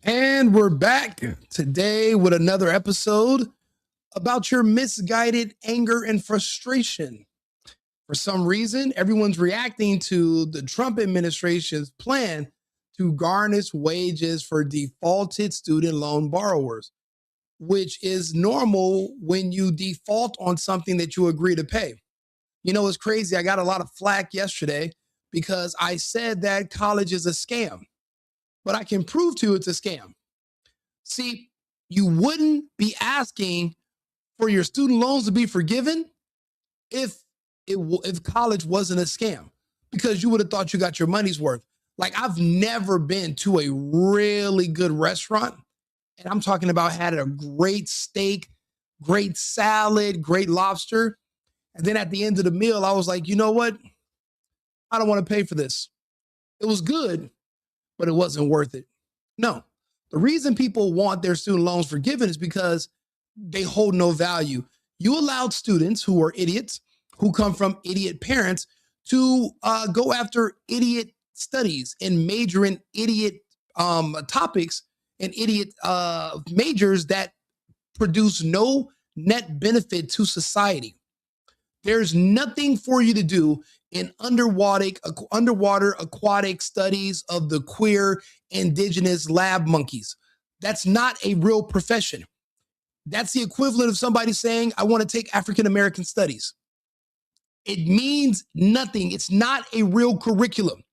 And we're back today with another episode about your misguided anger and frustration. For some reason, everyone's reacting to the Trump administration's plan to garnish wages for defaulted student loan borrowers, which is normal when you default on something that you agree to pay. You know, it's crazy. I got a lot of flack yesterday because I said that college is a scam, but I can prove to you it's a scam. See, you wouldn't be asking for your student loans to be forgiven if if college wasn't a scam, because you would have thought you got your money's worth. Like, I've never been to a really good restaurant, and I'm talking about had a great steak, great salad, great lobster, and then at the end of the meal, I was like, you know what? I don't want to pay for this. It was good, but it wasn't worth it. No. The reason people want their student loans forgiven is because they hold no value. You allowed students who are idiots, who come from idiot parents, to go after idiot studies and major in idiot topics and idiot majors that produce no net benefit to society. There's nothing for you to do in underwater aquatic studies of the queer indigenous lab monkeys. That's not a real profession. That's the equivalent of somebody saying, I want to take African American studies. It means nothing. It's not a real curriculum.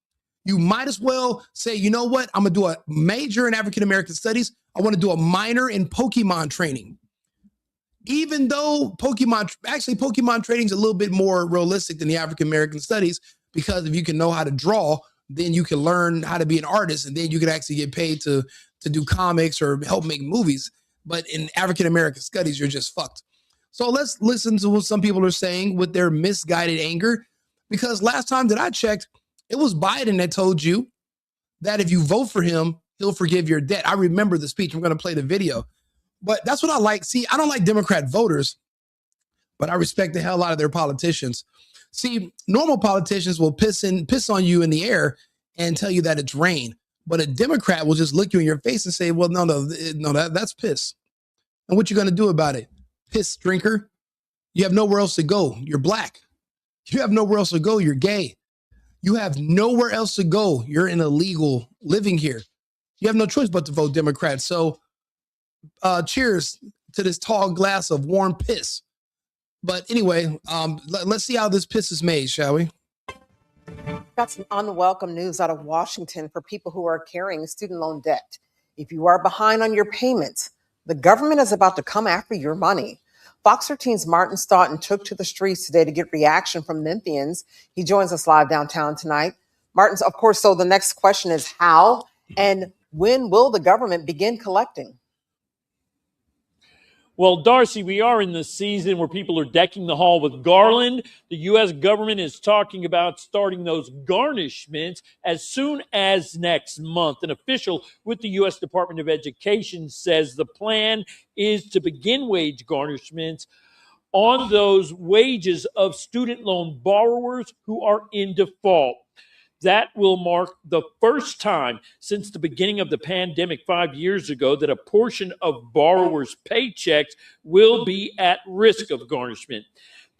You might as well say, you know what? I'm going to do a major in African American studies. I want to do a minor in Pokemon training. Even though Pokemon training is a little bit more realistic than the African American studies, because if you can know how to draw, then you can learn how to be an artist, and then you can actually get paid to do comics or help make movies. But in African American studies, you're just fucked. So let's listen to what some people are saying with their misguided anger, because last time that I checked, it was Biden that told you that if you vote for him, he'll forgive your debt. I remember the speech. I'm going to play the video. But that's what I like. See, I don't like Democrat voters, but I respect the hell out of their politicians. See, normal politicians will piss on you in the air and tell you that it's rain. But a Democrat will just look you in your face and say, well, no, that's piss. And what you going to do about it? Piss drinker. You have nowhere else to go. You're black. You have nowhere else to go. You're gay. You have nowhere else to go. You're an illegal living here. You have no choice but to vote Democrat. So cheers to this tall glass of warm piss. But anyway, let's see how this piss is made, shall we? Got some unwelcome news out of Washington for people who are carrying student loan debt. If you are behind on your payments, the government is about to come after your money. Fox 13's Martin Staunton took to the streets today to get reaction from Memphians. He joins us live downtown tonight. Martin's, of course, so the next question is how and when will the government begin collecting? Well, Darcy, we are in the season where people are decking the hall with garland. The U.S. government is talking about starting those garnishments as soon as next month. An official with the U.S. Department of Education says the plan is to begin wage garnishments on those wages of student loan borrowers who are in default. That will mark the first time since the beginning of the pandemic 5 years ago that a portion of borrowers' paychecks will be at risk of garnishment.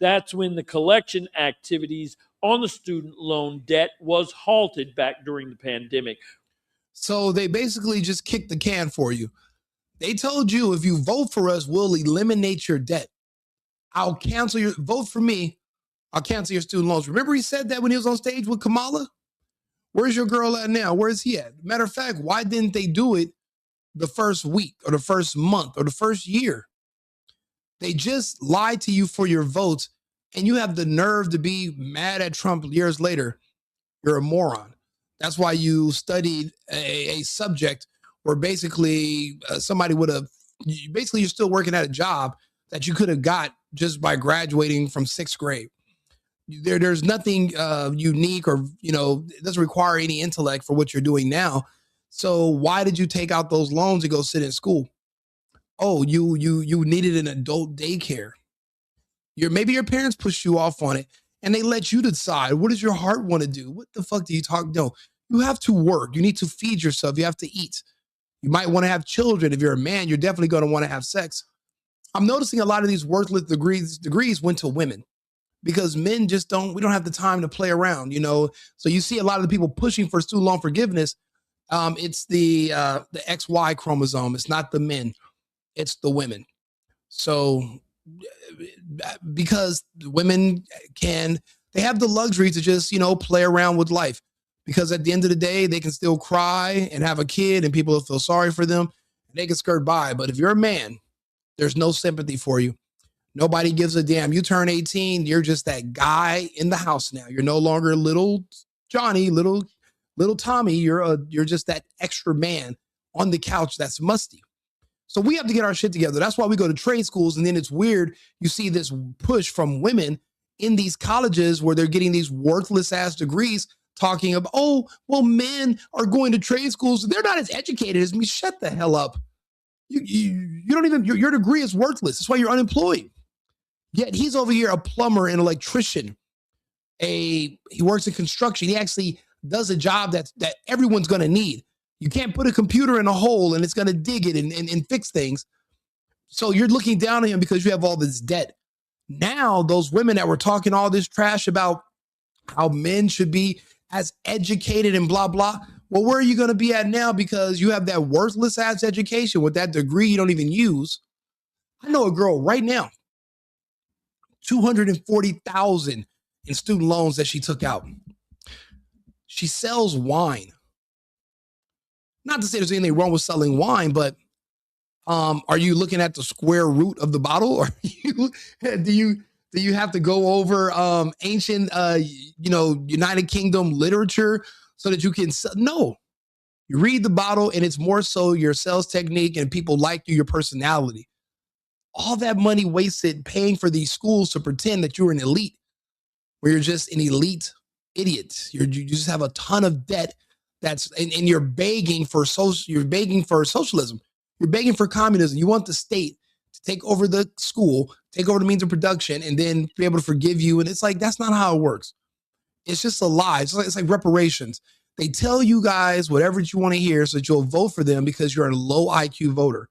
That's when the collection activities on the student loan debt was halted back during the pandemic. So they basically just kicked the can for you. They told you, if you vote for us, we'll eliminate your debt. I'll cancel your vote for me. I'll cancel your student loans. Remember he said that when he was on stage with Kamala? Where's your girl at now? Where's he at? Matter of fact, why didn't they do it the first week or the first month or the first year? They just lied to you for your votes, and you have the nerve to be mad at Trump years later. You're a moron. That's why you studied a subject where basically somebody would have, basically you're still working at a job that you could have got just by graduating from sixth grade. There's nothing unique or, it doesn't require any intellect for what you're doing now. So why did you take out those loans to go sit in school? Oh, you needed an adult daycare. Maybe your parents pushed you off on it and they let you decide. What does your heart want to do? What the fuck do you talk? No, you have to work. You need to feed yourself. You have to eat. You might want to have children. If you're a man, you're definitely going to want to have sex. I'm noticing a lot of these worthless degrees went to women because men just we don't have the time to play around, So you see a lot of the people pushing for student loan forgiveness. It's the XY chromosome. It's not the men, it's the women. So because women they have the luxury to just, play around with life, because at the end of the day, they can still cry and have a kid and people will feel sorry for them. They can skirt by. But if you're a man, there's no sympathy for you. Nobody gives a damn. You turn 18, you're just that guy in the house now. You're no longer little Johnny, little Tommy. You're just that extra man on the couch that's musty. So we have to get our shit together. That's why we go to trade schools. And then it's weird. You see this push from women in these colleges where they're getting these worthless ass degrees talking about, oh, well, men are going to trade schools. They're not as educated as me. Shut the hell up. You don't even, your degree is worthless. That's why you're unemployed. Yet he's over here, a plumber, an electrician. He works in construction. He actually does a job that everyone's going to need. You can't put a computer in a hole and it's going to dig it and fix things. So you're looking down on him because you have all this debt. Now, those women that were talking all this trash about how men should be as educated and blah, blah. Well, where are you going to be at now? Because you have that worthless ass education with that degree you don't even use. I know a girl right now, $240,000 in student loans that she took out. She sells wine. Not to say there's anything wrong with selling wine, but are you looking at the square root of the bottle? Or do you have to go over ancient United Kingdom literature so that you can sell? No. You read the bottle and it's more so your sales technique and people like you, your personality. All that money wasted paying for these schools to pretend that you're an elite, where you're just an elite idiot. You just have a ton of debt. And you're begging for socialism. You're begging for communism. You want the state to take over the school, take over the means of production, and then be able to forgive you. And it's like, that's not how it works. It's just a lie. It's like reparations. They tell you guys whatever you want to hear so that you'll vote for them because you're a low IQ voter.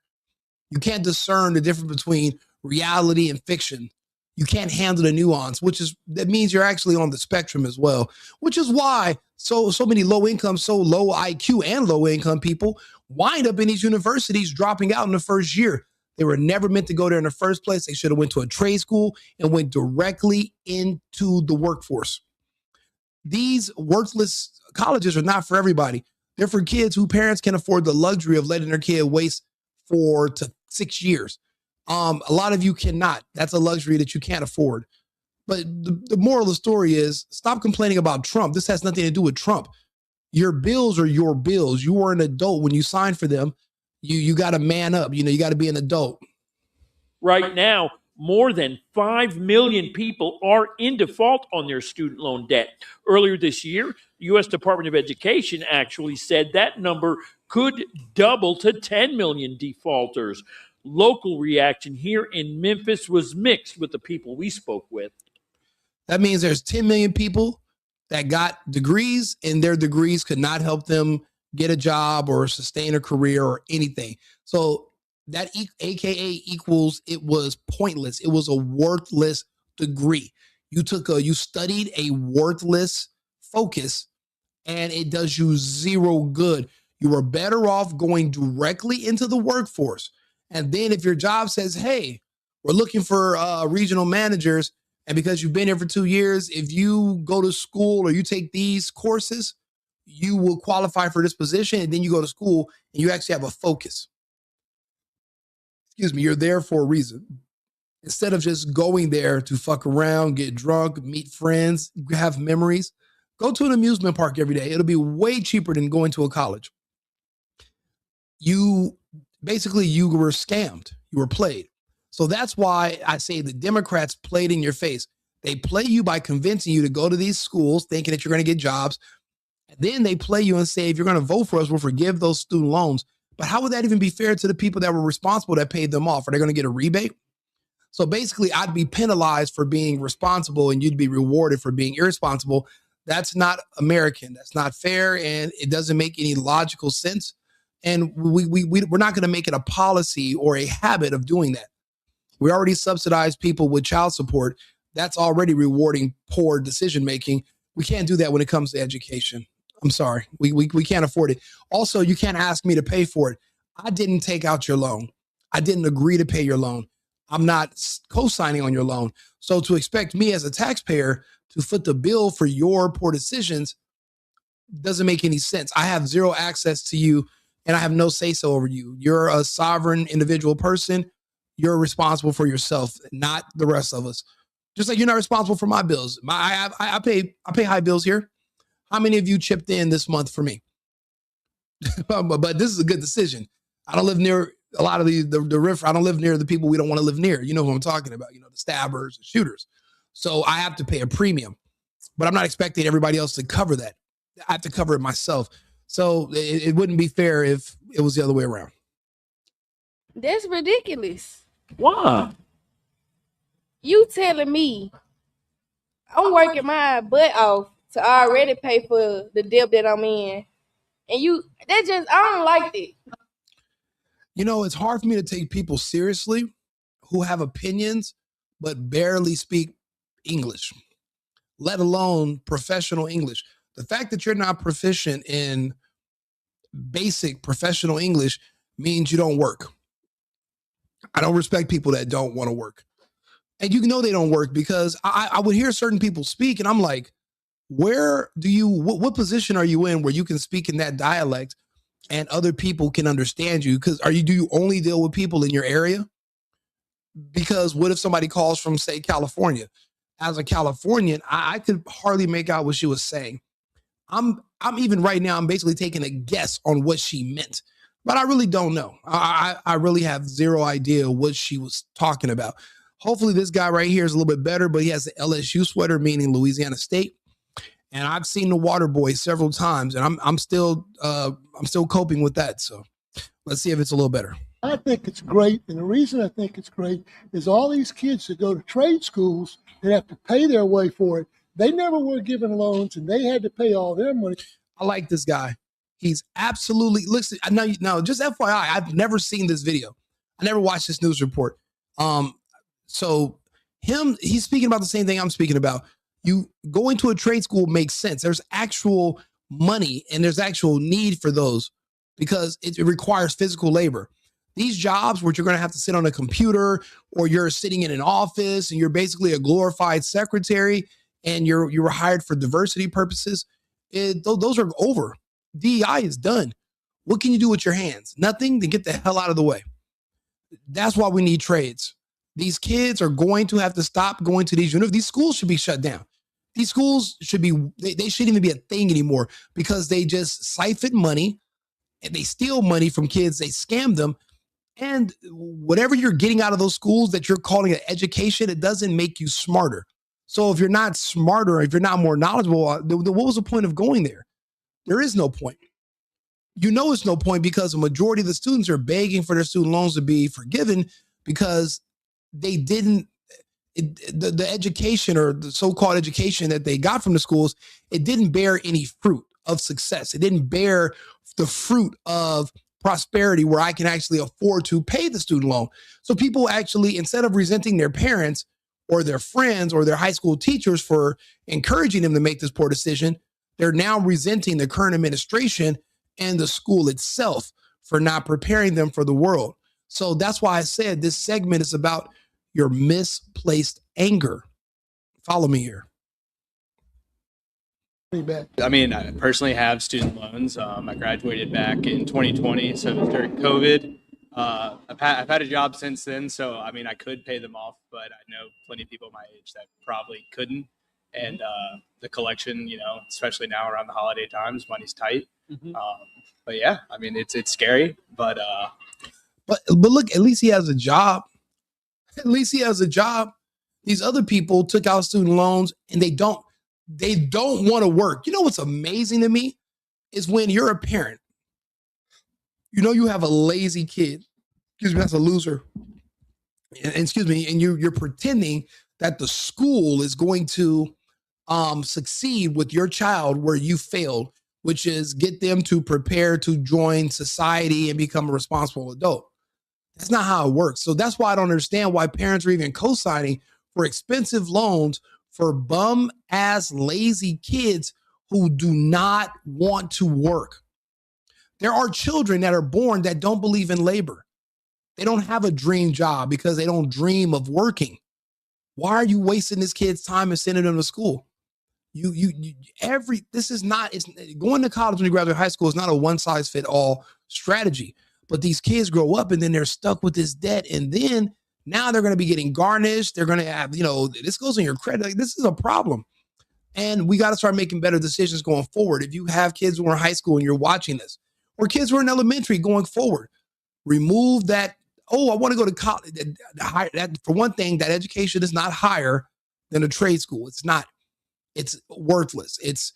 You can't discern the difference between reality and fiction. You can't handle the nuance, that means you're actually on the spectrum as well, which is why so many low income, so low IQ and low income people wind up in these universities dropping out in the first year. They were never meant to go there in the first place. They should have went to a trade school and went directly into the workforce. These worthless colleges are not for everybody. They're for kids whose parents can afford the luxury of letting their kid waste 4 to 6 years. A lot of you cannot. That's a luxury that you can't afford. But the moral of the story is, stop complaining about Trump. This has nothing to do with Trump. Your bills are your bills. You were an adult when you signed for them. You got to man up. You got to be an adult. Right now, more than 5 million people are in default on their student loan debt. Earlier this year, the U.S. Department of Education actually said that number could double to 10 million defaulters. Local reaction here in Memphis was mixed with the people we spoke with. That means there's 10 million people that got degrees and their degrees could not help them get a job or sustain a career or anything. So that AKA equals it was pointless. It was a worthless degree. You studied a worthless focus and it does you zero good. You are better off going directly into the workforce. And then if your job says, hey, we're looking for regional managers, and because you've been here for 2 years, if you go to school or you take these courses, you will qualify for this position. And then you go to school and you actually have a focus. Excuse me, you're there for a reason. Instead of just going there to fuck around, get drunk, meet friends, have memories, go to an amusement park every day. It'll be way cheaper than going to a college. You were scammed. You were played. So that's why I say the Democrats played in your face. They play you by convincing you to go to these schools thinking that you're going to get jobs. And then they play you and say, if you're going to vote for us, we'll forgive those student loans. But how would that even be fair to the people that were responsible that paid them off? Are they going to get a rebate? So basically, I'd be penalized for being responsible and you'd be rewarded for being irresponsible. That's not American. That's not fair. And it doesn't make any logical sense. And we're not going to make it a policy or a habit of doing that. We already subsidize people with child support. That's already rewarding poor decision making. We can't do that when it comes to education. I'm sorry. We can't afford it. Also, you can't ask me to pay for it. I didn't take out your loan. I didn't agree to pay your loan. I'm not co-signing on your loan. So to expect me as a taxpayer to foot the bill for your poor decisions doesn't make any sense. I have zero access to you and I have no say-so over you. You're a sovereign individual person. You're responsible for yourself, not the rest of us. Just like you're not responsible for my bills. I pay high bills here. How many of you chipped in this month for me? But this is a good decision. I don't live near a lot of the river. I don't live near the people we don't want to live near. You know who I'm talking about, the stabbers and shooters. So I have to pay a premium, but I'm not expecting everybody else to cover that. I have to cover it myself. So it wouldn't be fair if it was the other way around. That's ridiculous. Why? You telling me I'm working my butt off to already pay for the debt that I'm in. And I don't like it. It's hard for me to take people seriously who have opinions but barely speak English, let alone professional English. The fact that you're not proficient in basic professional English means you don't work. I don't respect people that don't want to work. And they don't work because I would hear certain people speak and I'm like, what position are you in where you can speak in that dialect and other people can understand you? Because do you only deal with people in your area? Because what if somebody calls from, say, California? As a Californian, I could hardly make out what she was saying. I'm even right now, I'm basically taking a guess on what she meant, but I really don't know. I really have zero idea what she was talking about. Hopefully this guy right here is a little bit better, but he has the LSU sweater, meaning Louisiana State. And I've seen the Water Boy several times, and I'm still coping with that. So let's see if it's a little better. I think it's great, and the reason I think it's great is all these kids that go to trade schools that have to pay their way for it. They never were given loans, and they had to pay all their money. I like this guy. He's absolutely, listen, now just FYI, I've never seen this video. I never watched this news report. So he's speaking about the same thing I'm speaking about. You going to a trade school makes sense. There's actual money and there's actual need for those because it requires physical labor. These jobs where you're going to have to sit on a computer or you're sitting in an office and you're basically a glorified secretary and you were hired for diversity purposes, those are over. DEI is done. What can you do with your hands? Nothing. Then get the hell out of the way. That's why we need trades. These kids are going to have to stop going to these universities. These schools should be shut down. These schools should be, they shouldn't even be a thing anymore because they just siphon money and they steal money from kids. They scam them. And whatever you're getting out of those schools that you're calling an education, it doesn't make you smarter. So if you're not smarter, if you're not more knowledgeable, what was the point of going there? There is no point. It's no point because the majority of the students are begging for their student loans to be forgiven because they didn't, the education or the so-called education that they got from the schools, it didn't bear any fruit of success. It didn't bear the fruit of prosperity where I can actually afford to pay the student loan. So people actually, instead of resenting their parents or their friends or their high school teachers for encouraging them to make this poor decision, they're now resenting the current administration and the school itself for not preparing them for the world. So that's why I said this segment is about your misplaced anger. Follow me here. I mean, I personally have student loans. I graduated back in 2020, so it was during COVID. I've had a job since then, so I mean, I could pay them off, but I know plenty of people my age that probably couldn't. And the collection, especially now around the holiday times, money's tight. Mm-hmm. But yeah, I mean, it's scary, but look, at least he has a job. At least he has a job. These other people took out student loans and they don't want to work. You know what's amazing to me is when you're a parent, you have a lazy kid. Excuse me, that's a loser. And you're pretending that the school is going to succeed with your child where you failed, which is get them to prepare to join society and become a responsible adult. That's not how it works. So that's why I don't understand why parents are even co-signing for expensive loans for bum ass lazy kids who do not want to work. There are children that are born that don't believe in labor. They don't have a dream job because they don't dream of working. Why are you wasting this kid's time and sending them to school? This is not, it's going to college when you graduate high school is not a one size fit all strategy. But these kids grow up and then they're stuck with this debt. And then now they're going to be getting garnished. They're going to have, this goes on your credit. Like, this is a problem. And we got to start making better decisions going forward. If you have kids who are in high school and you're watching this, or kids who are in elementary going forward, remove that. Oh, I want to go to college. For one thing, that education is not higher than a trade school. It's not. It's worthless. It's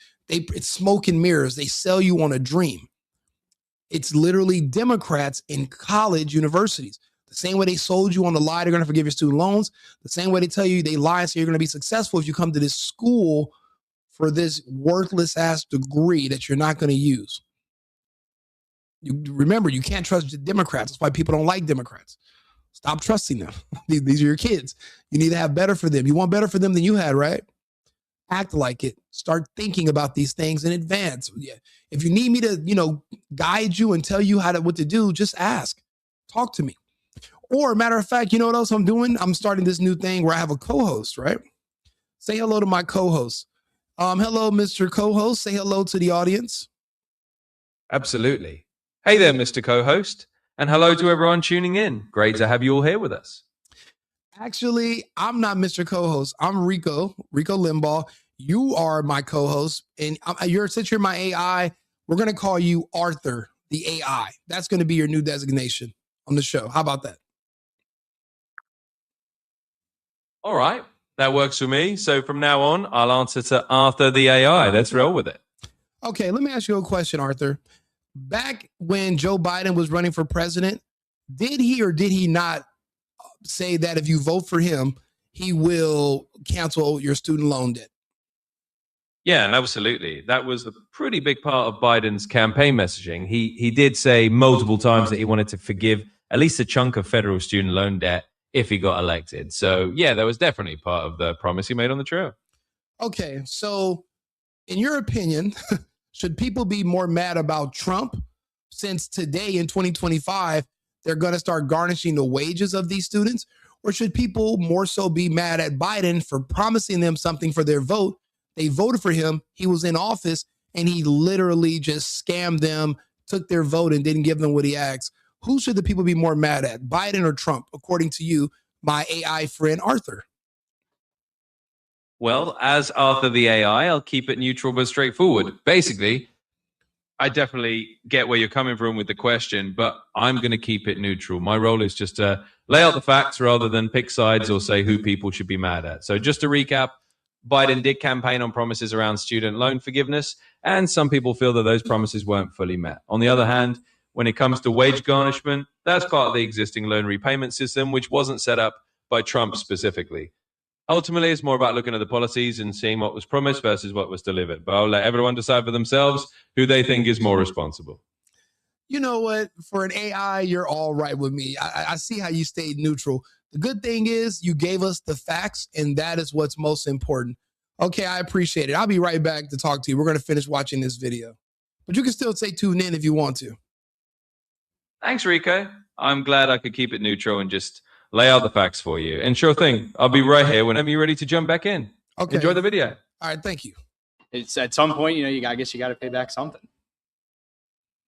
smoke and mirrors. They sell you on a dream. It's literally Democrats in college universities. The same way they sold you on the lie, they're going to forgive your student loans. The same way they tell you they lie and say you're going to be successful if you come to this school for this worthless ass degree that you're not going to use. You remember, you can't trust the Democrats. That's why people don't like Democrats. Stop trusting them. These are your kids. You need to have better for them. You want better for them than you had, right? Act like it. Start thinking about these things in advance. Yeah. If you need me to, guide you and tell you what to do, just ask. Talk to me. Or matter of fact, you know what else I'm doing? I'm starting this new thing where I have a co-host, right? Say hello to my co-host. Hello, Mr. Co-host. Say hello to the audience. Absolutely. Hey there, Mr. Co-host. And hello to everyone tuning in. Great to have you all here with us. Actually, I'm not Mr. Co-host. I'm Rico Limbaugh. You are my co-host. And since you're my AI, we're going to call you Arthur, the AI. That's going to be your new designation on the show. How about that? All right. That works for me. So from now on, I'll answer to Arthur, the AI. Let's roll with it. Okay, let me ask you a question, Arthur. Back when Joe Biden was running for president, did he or did he not say that if you vote for him, he will cancel your student loan debt? Yeah, absolutely. That was a pretty big part of Biden's campaign messaging. He did say multiple times that he wanted to forgive at least a chunk of federal student loan debt if he got elected. So, yeah, that was definitely part of the promise he made on the trail. Okay, so in your opinion, should people be more mad about Trump since today in 2025, they're going to start garnishing the wages of these students? Or should people more so be mad at Biden for promising them something for their vote? They voted for him. He was in office and he literally just scammed them, took their vote and didn't give them what he asked. Who should the people be more mad at, Biden or Trump, according to you, my AI friend, Arthur? Well, as Arthur the AI, I'll keep it neutral but straightforward. Basically, I definitely get where you're coming from with the question, but I'm going to keep it neutral. My role is just to lay out the facts rather than pick sides or say who people should be mad at. So just to recap, Biden did campaign on promises around student loan forgiveness, and some people feel that those promises weren't fully met. On the other hand, when it comes to wage garnishment, that's part of the existing loan repayment system, which wasn't set up by Trump specifically. Ultimately, it's more about looking at the policies and seeing what was promised versus what was delivered. But I'll let everyone decide for themselves who they think is more responsible. You know what? For an AI, you're all right with me. I see how you stayed neutral. The good thing is you gave us the facts, and that is what's most important. Okay, I appreciate it. I'll be right back to talk to you. We're going to finish watching this video. But you can still say tune in if you want to. Thanks, Rico. I'm glad I could keep it neutral and just lay out the facts for you. And sure thing, I'll be right here whenever you're ready to jump back in. Okay. Enjoy the video. All right, thank you. It's at some point, I guess you got to pay back something.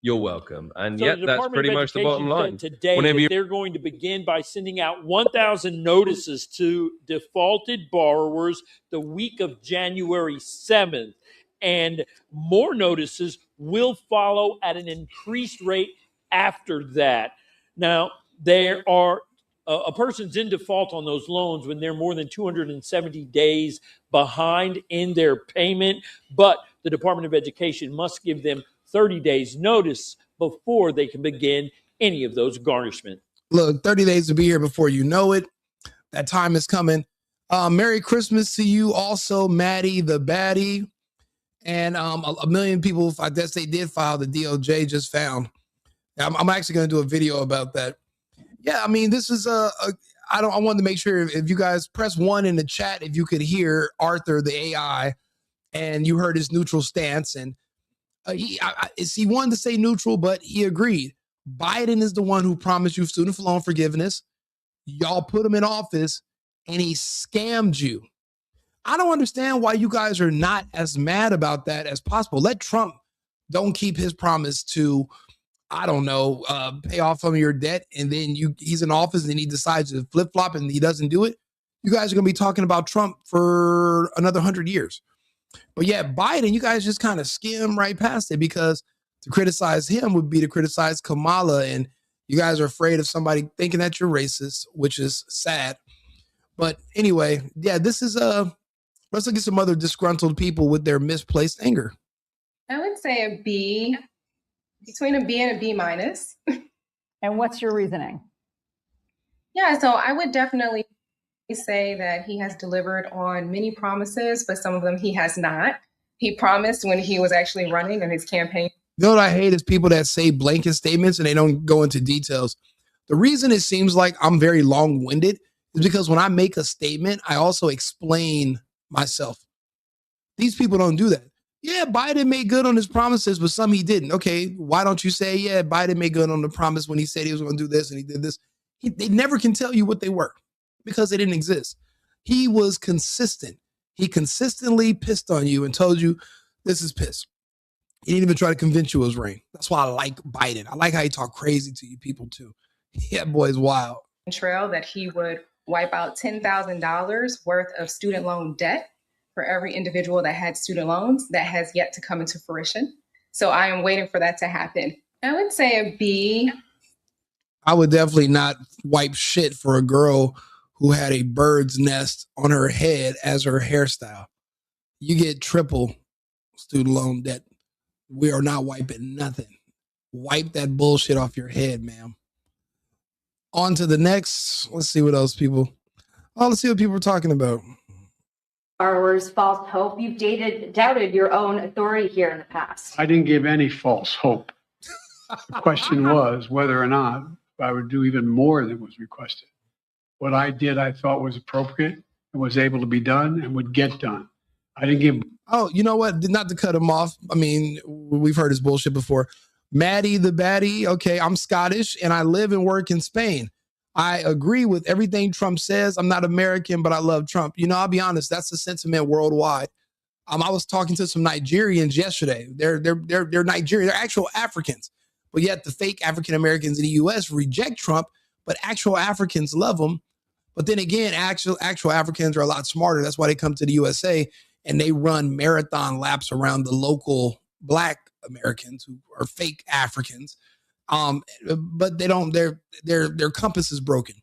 You're welcome. And So yet, the that's Department pretty of much the Education bottom line. said today Whenever that you they're going to begin by sending out 1,000 notices to defaulted borrowers the week of January 7th. And more notices will follow at an increased rate after that. Now, there are a person's in default on those loans when they're more than 270 days behind in their payment, but the Department of Education must give them 30 days notice before they can begin any of those garnishment. Look, 30 days to be here before you know it. That time is coming. Merry Christmas to you also, Maddie the Baddie. And a million people, I guess they did file, the DOJ just found. I'm actually going to do a video about that. Yeah, I mean, this is I wanted to make sure if you guys press 1 in the chat, if you could hear Arthur, the AI, and you heard his neutral stance. And he wanted to say neutral, but he agreed. Biden is the one who promised you student loan forgiveness. Y'all put him in office and he scammed you. I don't understand why you guys are not as mad about that as possible. Let Trump don't keep his promise to, I don't know, pay off some of your debt, and then he's in office and then he decides to flip-flop and he doesn't do it. You guys are going to be talking about Trump for another 100 years. But yeah, Biden, you guys just kind of skim right past it, because to criticize him would be to criticize Kamala, and you guys are afraid of somebody thinking that you're racist, which is sad. But anyway, yeah, this is let's look at some other disgruntled people with their misplaced anger. I would say a B, between a B and a B minus. And what's your reasoning? Yeah, so I would definitely say that he has delivered on many promises, but some of them he has not. He promised when he was actually running in his campaign. You know what I hate is people that say blanket statements and they don't go into details. The reason it seems like I'm very long-winded is because when I make a statement, I also explain myself. These people don't do that. Yeah, Biden made good on his promises, but some he didn't. Okay, why don't you say, yeah, Biden made good on the promise when he said he was going to do this and he did this? They never can tell you what they were because they didn't exist. He was consistent. He consistently pissed on you and told you this is piss. He didn't even try to convince you it was rain. That's why I like Biden. I like how he talk crazy to you people too. Yeah, boy's wild. Trail that he would wipe out $10,000 worth of student loan debt for every individual that had student loans. That has yet to come into fruition. So I am waiting for that to happen. I would say a B. I would definitely not wipe shit for a girl who had a bird's nest on her head as her hairstyle. You get triple student loan debt. We are not wiping nothing. Wipe that bullshit off your head, ma'am. On to the next. Let's see what else people. Oh, let's see what people are talking about. Borrowers false hope. You've doubted your own authority here in the past. I didn't give any false hope. The question was whether or not I would do even more than was requested. What I did, I thought was appropriate and was able to be done and would get done. I didn't give. Oh, you know what? Not to cut him off. I mean, we've heard his bullshit before. Maddie the baddie. Okay, I'm Scottish and I live and work in Spain. I agree with everything Trump says. I'm not American, but I love Trump. You know, I'll be honest. That's the sentiment worldwide. I was talking to some Nigerians yesterday. They're Nigerian. They're actual Africans, but yet the fake African Americans in the U.S. reject Trump, but actual Africans love him. But then again, actual Africans are a lot smarter. That's why they come to the USA and they run marathon laps around the local Black Americans who are fake Africans. But they don't. Their compass is broken.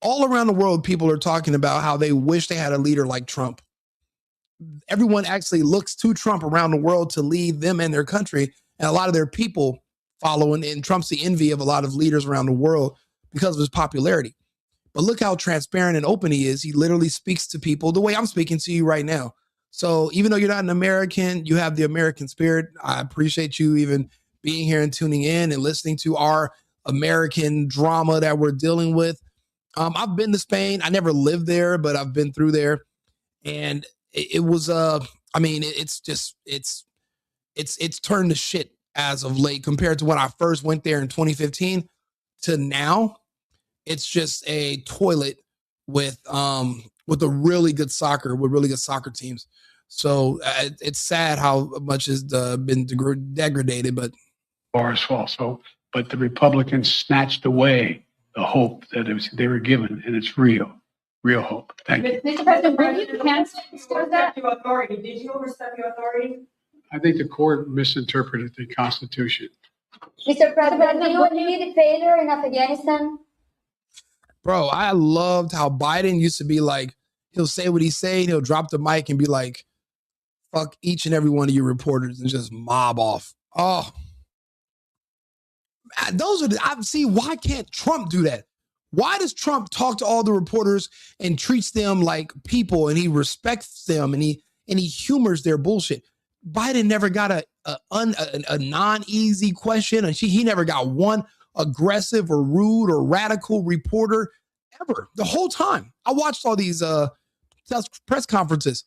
All around the world, people are talking about how they wish they had a leader like Trump. Everyone actually looks to Trump around the world to lead them and their country, and a lot of their people following. And Trump's the envy of a lot of leaders around the world because of his popularity. But look how transparent and open he is. He literally speaks to people the way I'm speaking to you right now. So even though you're not an American, you have the American spirit. I appreciate you even being here and tuning in and listening to our American drama that we're dealing with. I've been to Spain. I never lived there, but I've been through there. And it was, I mean, it's turned to shit as of late compared to when I first went there in 2015 to now. It's just a toilet with a really good soccer teams. So it's sad how much has been degraded, but As false hope, but the Republicans snatched away the hope that they were given, and it's real hope. Thank you. Mr. President, when you cancel that? Did you overstep your authority? I think the court misinterpreted the Constitution. Mr. President, do you need a failure in Afghanistan? Bro, I loved how Biden used to be like, he'll say what he's saying, he'll drop the mic and be like, fuck each and every one of you reporters and just mob off. Oh, why can't Trump do that? Why does Trump talk to all the reporters and treats them like people and he respects them and he humors their bullshit? Biden never got a non-easy question, and he never got one aggressive or rude or radical reporter ever the whole time. I watched all these press conferences,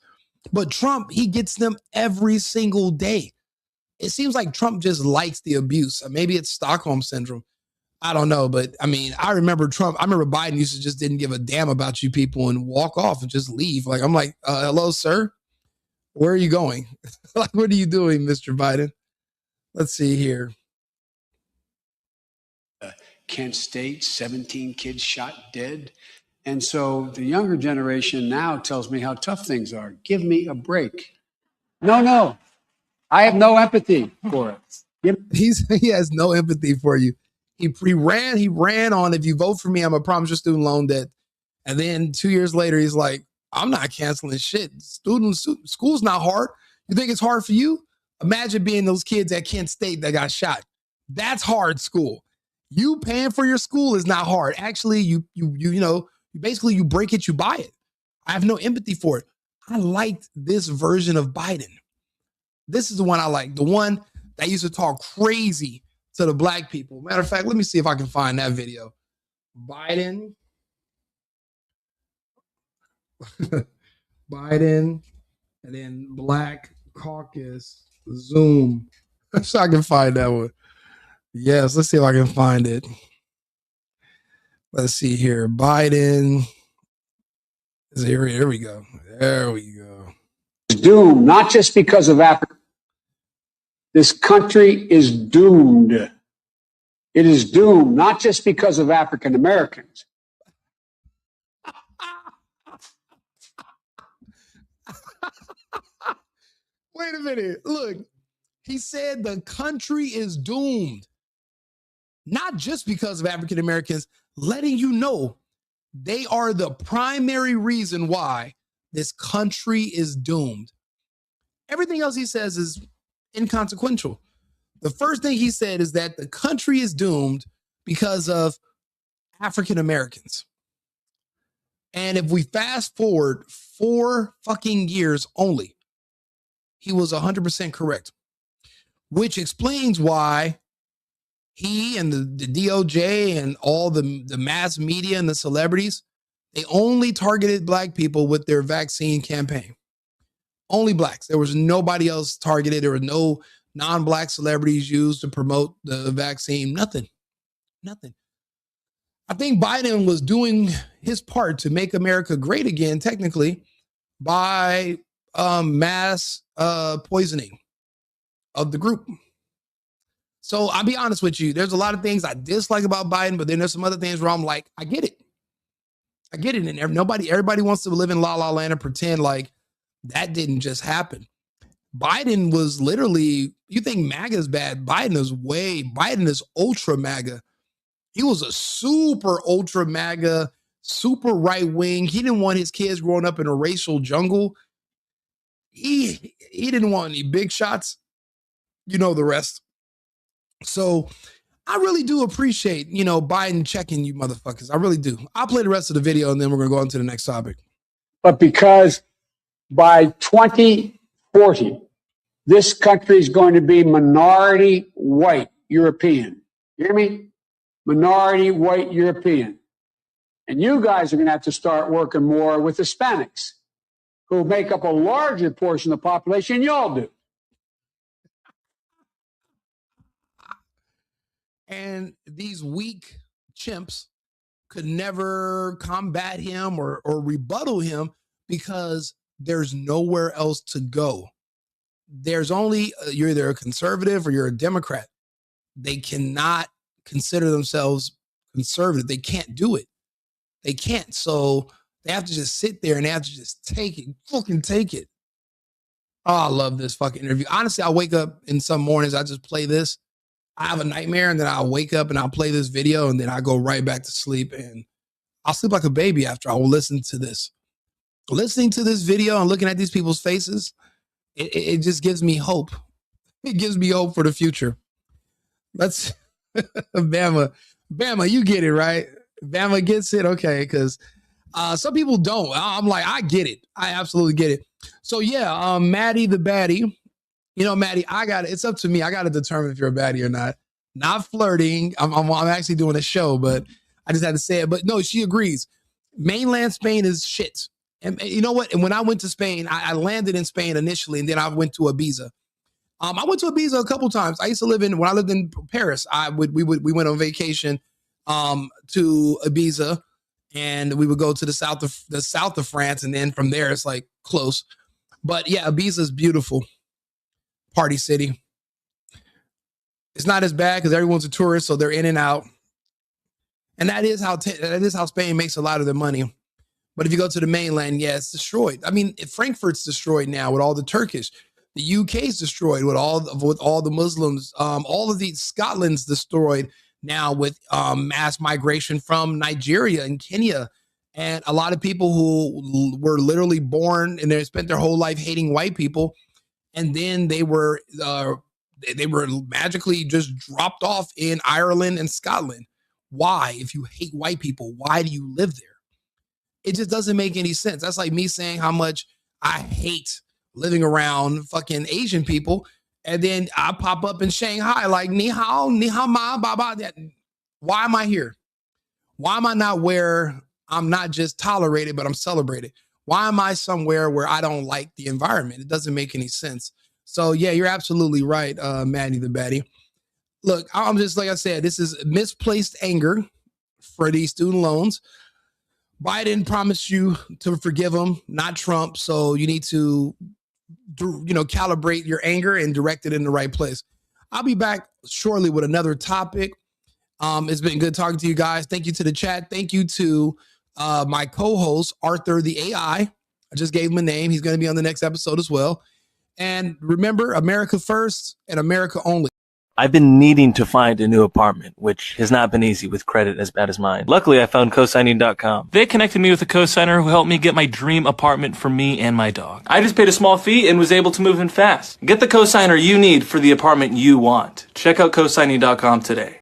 but Trump, he gets them every single day. It seems like Trump just likes the abuse. Maybe it's Stockholm syndrome. I don't know, but I mean, I remember Biden used to just didn't give a damn about you people and walk off and just leave. Like, I'm like, hello, sir. Where are you going? Like, what are you doing, Mr. Biden? Let's see here. Kent State, 17 kids shot dead. And so the younger generation now tells me how tough things are. Give me a break. No. I have no empathy for it. He has no empathy for you. He ran on, if you vote for me, I'm gonna promise your student loan debt. And then 2 years later, he's like, I'm not canceling shit. School's not hard. You think it's hard for you? Imagine being those kids at Kent State that got shot. That's hard school. You paying for your school is not hard. Actually, you basically you break it, you buy it. I have no empathy for it. I liked this version of Biden. This is the one I like. The one that used to talk crazy to the black people. Matter of fact, let me see if I can find that video. Biden, and then Black Caucus Zoom. So I can find that one. Yes, let's see if I can find it. Let's see here. Biden. Here we go. There we go. Doomed, not just because of Africa. This country is doomed. It is doomed, not just because of African Americans. Wait a minute. Look, he said the country is doomed. Not just because of African Americans, letting you know they are the primary reason why this country is doomed. Everything else he says is inconsequential. The first thing he said is that the country is doomed because of African Americans. And if we fast forward 4 fucking years only, he was 100% correct, which explains why he and the DOJ and all the mass media and the celebrities, they only targeted black people with their vaccine campaign. Only blacks. There was nobody else targeted. There were no non-black celebrities used to promote the vaccine. Nothing. I think Biden was doing his part to make America great again, technically, by mass poisoning of the group. So I'll be honest with you. There's a lot of things I dislike about Biden, but then there's some other things where I'm like, I get it. And everybody wants to live in la la land and pretend like that didn't just happen. Biden was literally, you think MAGA is bad. Biden is ultra MAGA. He was a super ultra MAGA, super right wing. He didn't want his kids growing up in a racial jungle. He didn't want any big shots. You know the rest. So I really do appreciate, Biden checking you motherfuckers. I really do. I'll play the rest of the video and then we're going to go on to the next topic. But because by 2040, this country is going to be minority white European. You hear me? Minority white European. And you guys are going to have to start working more with Hispanics, who make up a larger portion of the population than y'all do. And these weak chimps could never combat him or rebuttal him because there's nowhere else to go. There's only, you're either a conservative or you're a Democrat. They cannot consider themselves conservative. They can't do it. They can't. So they have to just sit there and they have to just take it, fucking take it. Oh, I love this fucking interview. Honestly, I wake up in some mornings, I just play this. I have a nightmare and then I'll wake up and I'll play this video and then I go right back to sleep and I'll sleep like a baby after I will listen to this. Listening to this video and looking at these people's faces, it just gives me hope. It gives me hope for the future. Let's, Bama, you get it, right? Bama gets it, okay, because some people don't. I'm like, I get it. I absolutely get it. So yeah, Maddie the Baddie, You know, Maddie, it's up to me. I got to determine if you're a baddie or not. Not flirting. I'm actually doing a show, but I just had to say it. But no, she agrees. Mainland Spain is shit. And you know what? And when I went to Spain, I landed in Spain initially, and then I went to Ibiza. I went to Ibiza a couple times. I used to when I lived in Paris, we went on vacation to Ibiza, and we would go to the south of France, and then from there it's like close. But yeah, Ibiza is beautiful. Party city. It's not as bad because everyone's a tourist, so they're in and out. And that is how Spain makes a lot of their money. But if you go to the mainland, yeah, it's destroyed. I mean, Frankfurt's destroyed now with all the Turkish. The UK's destroyed with all the Muslims. All of Scotland's destroyed now with mass migration from Nigeria and Kenya. And a lot of people who were literally born and they spent their whole life hating white people. And then they were magically just dropped off in Ireland and Scotland. Why? If you hate white people, why do you live there? It just doesn't make any sense. That's like me saying how much I hate living around fucking Asian people, and then I pop up in Shanghai like ni hao ma ba ba. Why am I here? Why am I not where I'm not just tolerated, but I'm celebrated? Why am I somewhere where I don't like the environment? It doesn't make any sense. So yeah, you're absolutely right, Maddie the baddie. Look, I'm just, like I said, this is misplaced anger for these student loans. Biden promised you to forgive them, not Trump. So you need to, calibrate your anger and direct it in the right place. I'll be back shortly with another topic. It's been good talking to you guys. Thank you to the chat. Thank you to my co-host, Arthur the AI. I just gave him a name. He's going to be on the next episode as well. And remember, America first and America only. I've been needing to find a new apartment, which has not been easy with credit as bad as mine. Luckily, I found cosigning.com. They connected me with a cosigner who helped me get my dream apartment for me and my dog. I just paid a small fee and was able to move in fast. Get the cosigner you need for the apartment you want. Check out cosigning.com today.